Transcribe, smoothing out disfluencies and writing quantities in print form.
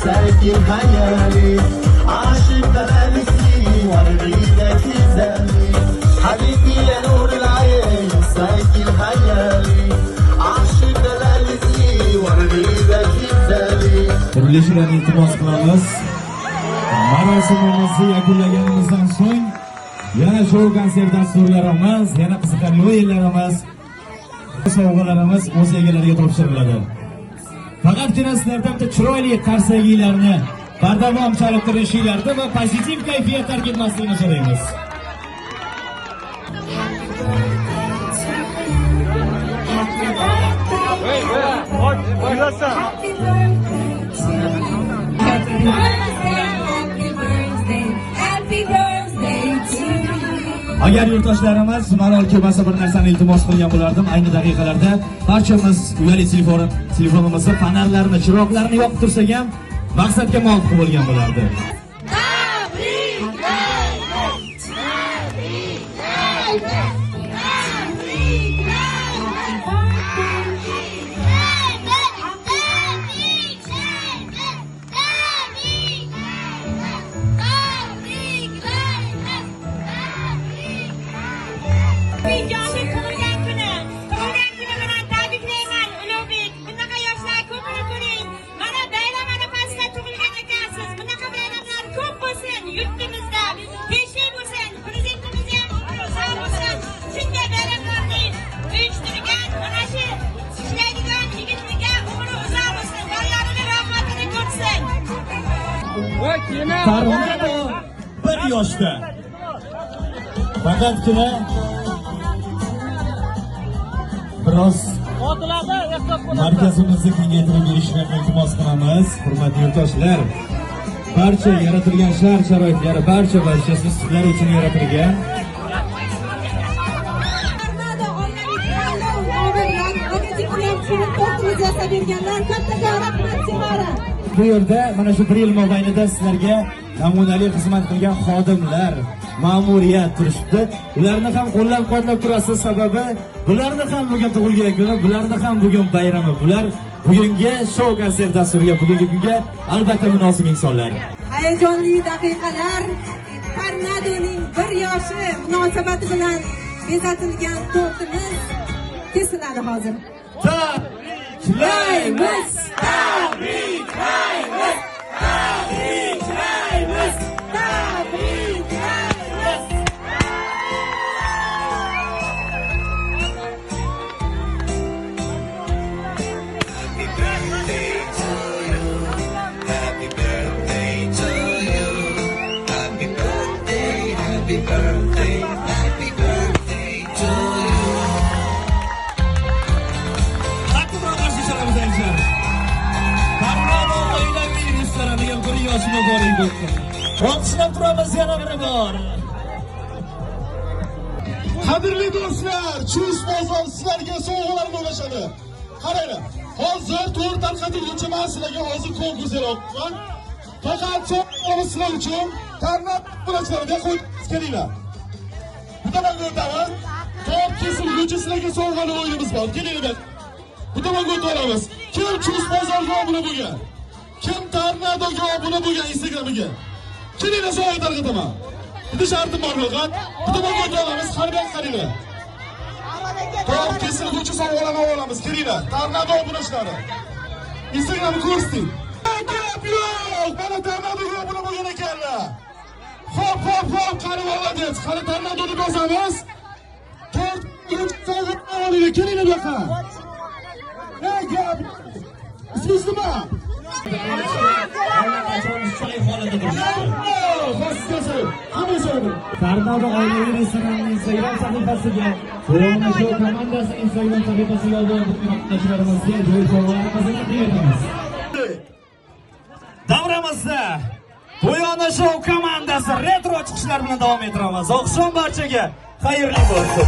ساكن خيالي عاشق بلالسي ورغيدك الزمي حبيبي يا نور العين ساكن خيالي عاشق بلالسي ورغيدك الزمي Turlishilarni iltimos qilamiz. Marosimimizni yakunlaganimizdan so'ng yana show konsert dasturlarimiz, yana qiziqarli o'yinlarimiz, sovg'alarimiz o'z egalariga topshiriladi. Faqatgina sizlardan bitta chiroyli qarsakiylarni bardavom chalib turishinglarni va pozitiv kayfiyat tark etmasligini so'raymiz. Agar yurtdoshlarimiz malol kelmasa bir narsani iltimos qilgan bo'lardim, ayni daqiqalarda barchamiz uyali telefonimizda fonarlarni, chiroqlarni yoqib tursak ham maqsadga muvofiq bo'lgan bo'lardi. Tornado bir yoshda. Faqatgina biroz markazimizni kengaytirib berishni iltimos qilamiz. Hurmatli yurtdoshlar, barcha yaratilgan shart-sharoitlari barchasi sizlar uchun yaratilgan. Bu yerda mana shu 1 yil mobaynida sizlarga namunali xizmat qilgan xodimlar, ma'muriyat turishdi. Ularni ham qo'llab-quvvatlab turasiz, sababi bularni ham bugun tug'ilgan kuni, bularni ham bugun bayrami. Bular bugungi show konsert dasturiga, bugungi kunga albatta munosib insonlar. Hayajonli daqiqalar, Tornadoning 1 yoshi munosabati bilan bezatilgan tortimiz kesiladi hozir. Tabriklaymiz! Tabriklaymiz! Tabriklaymiz! Tabriklaymiz! Happy birthday to you. Happy birthday to you. Happy birthday, happy birthday, happy birthday to you. Olqishlab turamiz yana bir bor. Qadrli do'stlar, Chus bozor sizlarga sovg'alarni ulashadi. Qaranglar, hozir to'rt tarqatilguncha men sizlarga hozir konkurs yaratdim. Faqat sovg'amiz sizlar uchun Tornado bo'lajlariga qo'yib kelinglar. Bu tomonga o'tamiz. Top kesilguncha sizlarga sovg'ali o'yinimiz bor. Kelinglar. Bu tomonga o'tamiz. Kim Chus bozorga obuna bo'lgan? Kim Tornadoga obuna bo'lgan Instagramiga? Kelinglar sovg'a tarqataman. Bitta shartim bor faqat. Bu tomonga o'tamiz, qarab qaranglar. Top kesilguncha sovg'alarni olamiz. Kelinglar. Tornado obunachilari. Instagramni ko'rsating. Gap yo'q. Mana Tornadoga obuna bo'lgan ekanlar. Hop, qarab olamiz. Qani Tornadoni bosamiz. To'rt sovg'a olinglar. Kelinglar bu yoqqa. Ey gap. Siz nima? Tornado oilaviy restoranning Instagram sahifasiga, So'rovnoma show komandasi Instagram sahifasiga olgan qatnashchilarimizga joy sovg'alarimizni beramiz. Davramizda To'yona show komandasi retro chiqishlar bilan davom ettiramiz. Oqshom barchaga xayrli bo'lsin.